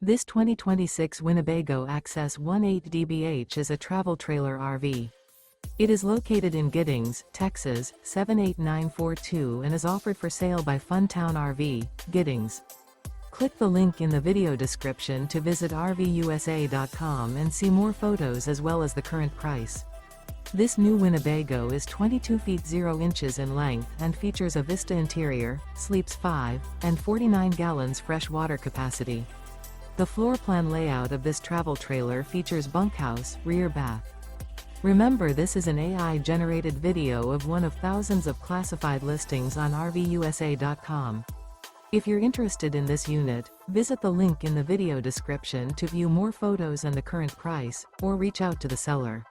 This 2026 Winnebago Access 18DBH is a travel trailer RV. It is located in Giddings, Texas, 78942 and is offered for sale by Funtown RV, Giddings. Click the link in the video description to visit RVUSA.com and see more photos as well as the current price. This new Winnebago is 22 feet 0 inches in length and features a VISTA interior, sleeps 5, and 49 gallons fresh water capacity. The floor plan layout of this travel trailer features bunkhouse, rear bath. Remember, this is an AI-generated video of one of thousands of classified listings on RVUSA.com. If you're interested in this unit, visit the link in the video description to view more photos and the current price, or reach out to the seller.